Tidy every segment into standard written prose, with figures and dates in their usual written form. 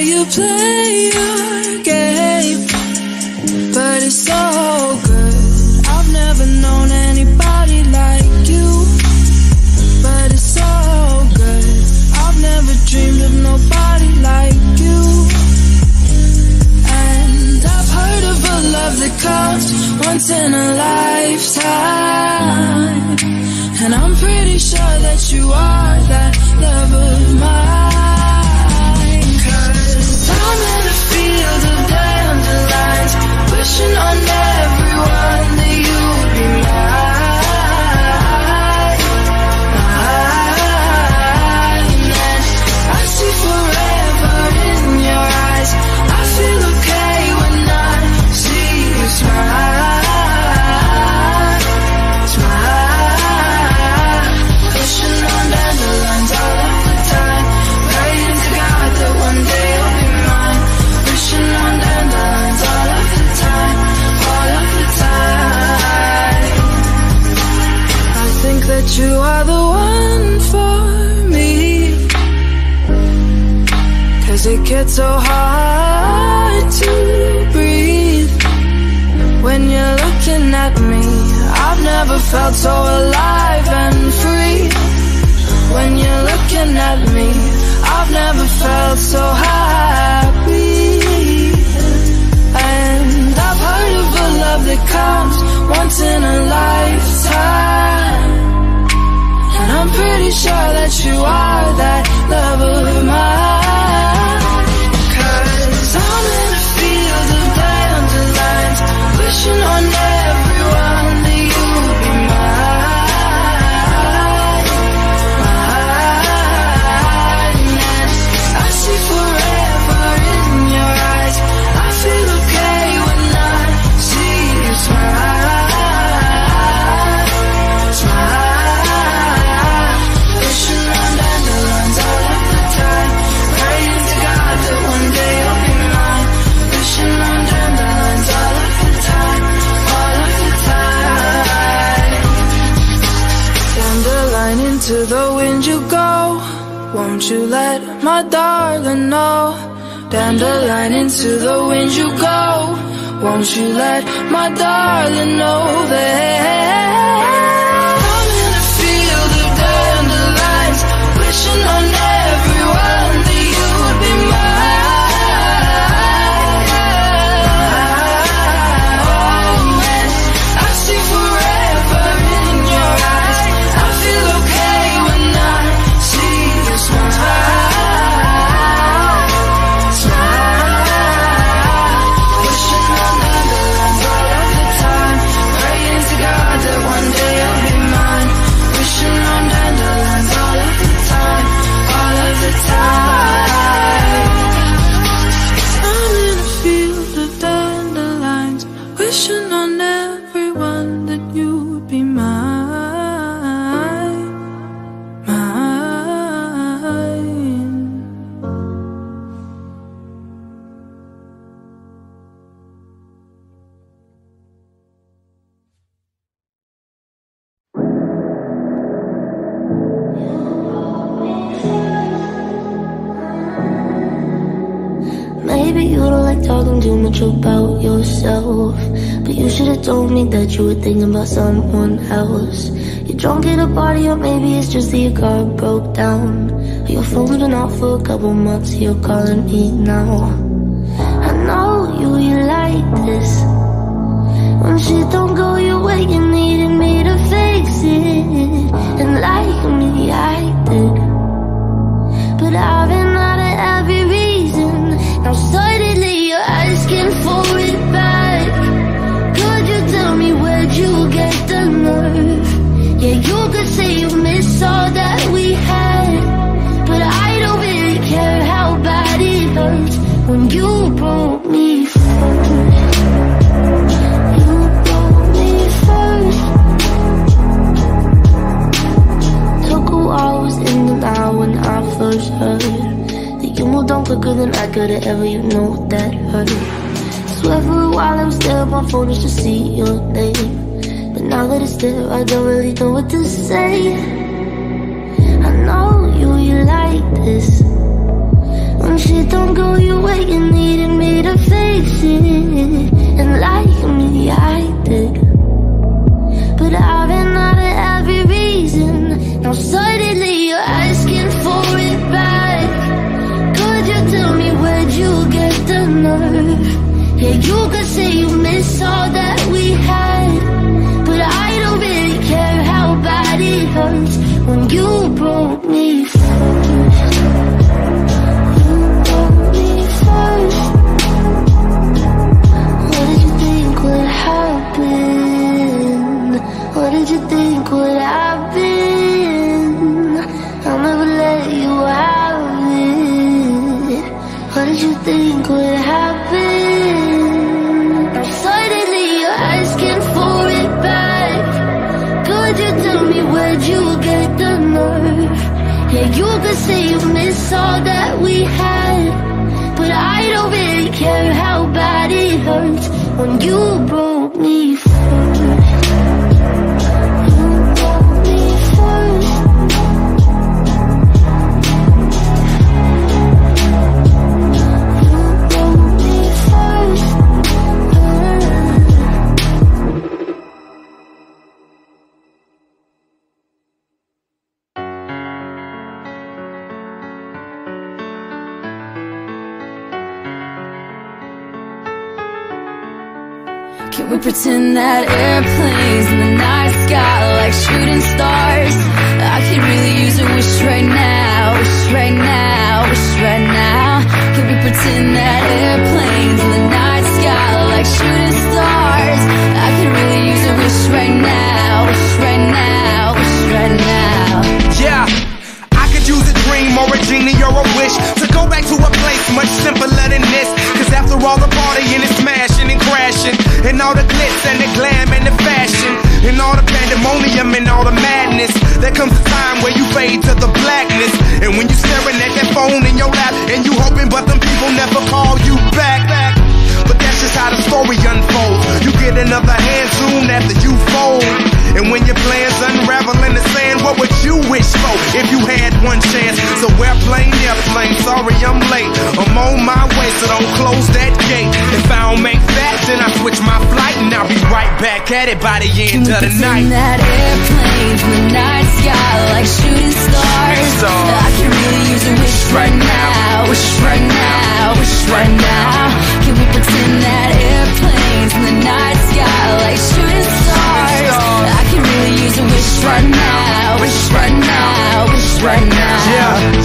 you play your game, but it's so good. I've never known anybody like you, but it's so good. I've never dreamed of nobody like you. And I've heard of a love that comes once in a lifetime, and I'm pretty sure that you are that love of mine. 'Cause I'm in a field of dandelions, wishing on everyone that you'd be mine. And I see forever in your eyes. I feel okay when I see you smile, smile. Wishing on dandelions all of the time, praying to God that one day you'll be mine. Wishing on dandelions all of the time, all of the time. I think that you are the one for me, 'cause it gets so hard to breathe when you're looking at me. I've never felt so alive and free. When you're looking at me, I've never felt so happy. And I've heard of a love that comes once in a lifetime, and I'm pretty sure that you are that love of mine. 'Cause I'm in a field of dandelions, wishing on everyone that you'd be mine, mine. And I see forever in your eyes. I feel okay when I see you smile, smile. Wishing on dandelions all of the time, praying to God that one day you'll be mine. Wishing on dandelions all of the time, all of the time. Dandelion, into the wind you go, won't you let my darling know? Dandelion, into the wind you go, won't you let my darling know that I'm in a field of dandelions, wishing on everyone that you would be mine. And I see forever in your eyes. I feel okay when I see you smile, smile. Wishing on dandelions all of the time, praying to God that one day you'll be mine. Wishing on dandelions all of the time, all of the time. I'm in a field of dandelions, wishing on everyone that you would be mine, mine. Maybe you don't like talking too much about yourself, but you should've told me that you were thinking about someone else. You're drunk at a party, or maybe it's just that your car broke down. Your phone's been off for a couple months, you're calling me now. I know you like this. When shit don't go your way, you needed me to fix it. And like me, I did, but I've been out of every reason. Now suddenly you're asking for it back. Could you tell me where'd you get the nerve? Yeah, you could say you miss all that we had, but I don't really care how bad it hurts when you broke me first. You broke me first. Took a while, was in and out when I first heard that you moved on quicker than I could've ever, you know that hurt. Swear for a while I was there on my phone just to see your name, but now that it's there, I don't really know what to say. I know you like this. When shit don't go your way, you needed me to fix it. And like me, I did. But I ran out of every reason. Now suddenly you're asking for it back. Could you tell me where'd you get the nerve? Yeah, you could say you miss all that we had, but I don't really care how bad it hurts when you broke me first. You broke me first. What did you think would happen? What did you think would happen? I'll never let you have it. What did you think would happen? Now suddenly you're asking for it back. Could you tell me where'd you get the nerve? Yeah, you could say you miss all that we had, but I don't really care how bad it hurts when you broke me first. You broke me first. You broke me first. Can we pretend that airplanes in the night sky like shooting stars? I could really use a wish right now, wish right now, wish right now. Can we pretend that airplanes in the night sky like shooting stars? I could really use a wish right now, wish right now, wish right now. Yeah, I could use a dream or a genie or a wish to go back to a place much simpler than this. Cause after all the partying and smashing and crashing, and all the glitz and the glam and the fashion, and all the pandemonium and all the madness, there comes a time where you fade to the blackness. And when you staring at that phone in your lap, and you hoping but them people never call you back. But that's just how the story unfolds. You get another hand soon after you fold. And when your plans unravel in the sand, what would you wish for if you had one chance? So airplane, sorry I'm late. I'm on my way, so don't close that gate. If I don't make that, then I switch my flight, and I'll be right back at it by the end of the night. That airplanes in the night sky like shooting stars. I can really use a wish right now, wish right now, wish right now. Can we pretend that airplanes in the night sky like shooting stars? I can really use a wish right now, wish right now, wish right now.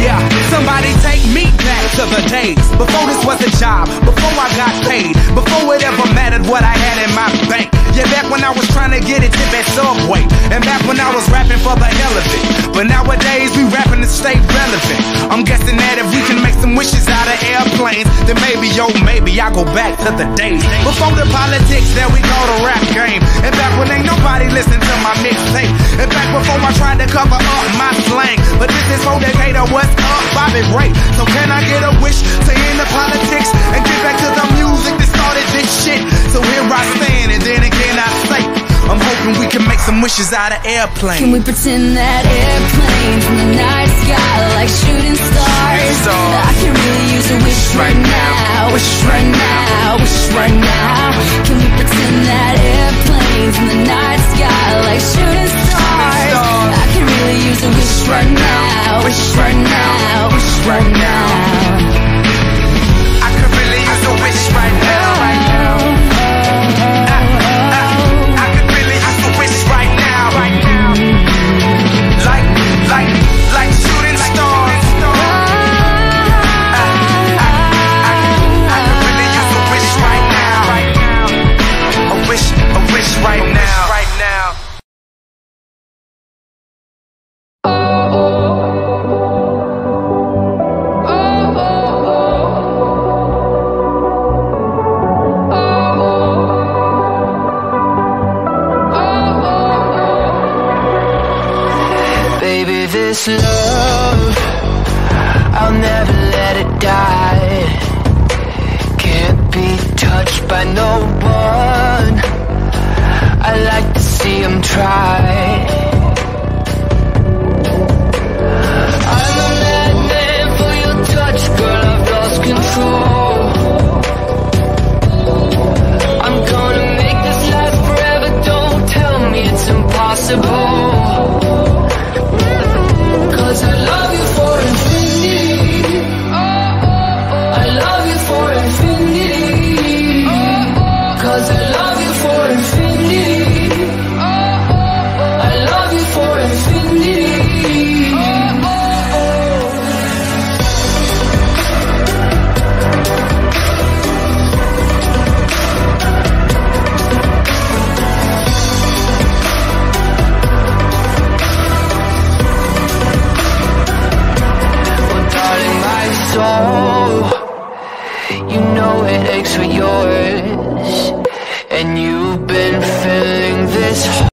Yeah, somebody take me back to the days before this was a job, before I got paid, before it ever mattered what I had in my bank. Yeah, back when I was trying to get a tip at Subway, and back when I was rapping for the hell of it. But nowadays we rapping to stay relevant. I'm guessing that if we can make some wishes out of airplanes, then maybe, yo, maybe I go back to the days before the politics, there we go, the rap game. And back when ain't nobody listened to my mixtape, and back before I tried to cover up my slang. But this is for Decatur, what's up, Bobby Ray? So can I get a wish to end the politics and get back to the music that started this shit? So here I stand, and then again I say, I'm hoping we can make some wishes out of airplanes. Can we pretend that airplanes in the night sky like shooting stars? I can really use a wish right now, wish right now, wish right now. Can we pretend that airplanes in the night sky like shooting stars? I can really use a wish right now, wish right now, wish right now. I could really use a wish right now, right now. Like shooting stars. I could really use a wish right now. A wish right now. This love, I'll never let it die. Can't be touched by no one. I like to see them try. I'm a madman for your touch, girl. headaches were yours, and you've been feeling this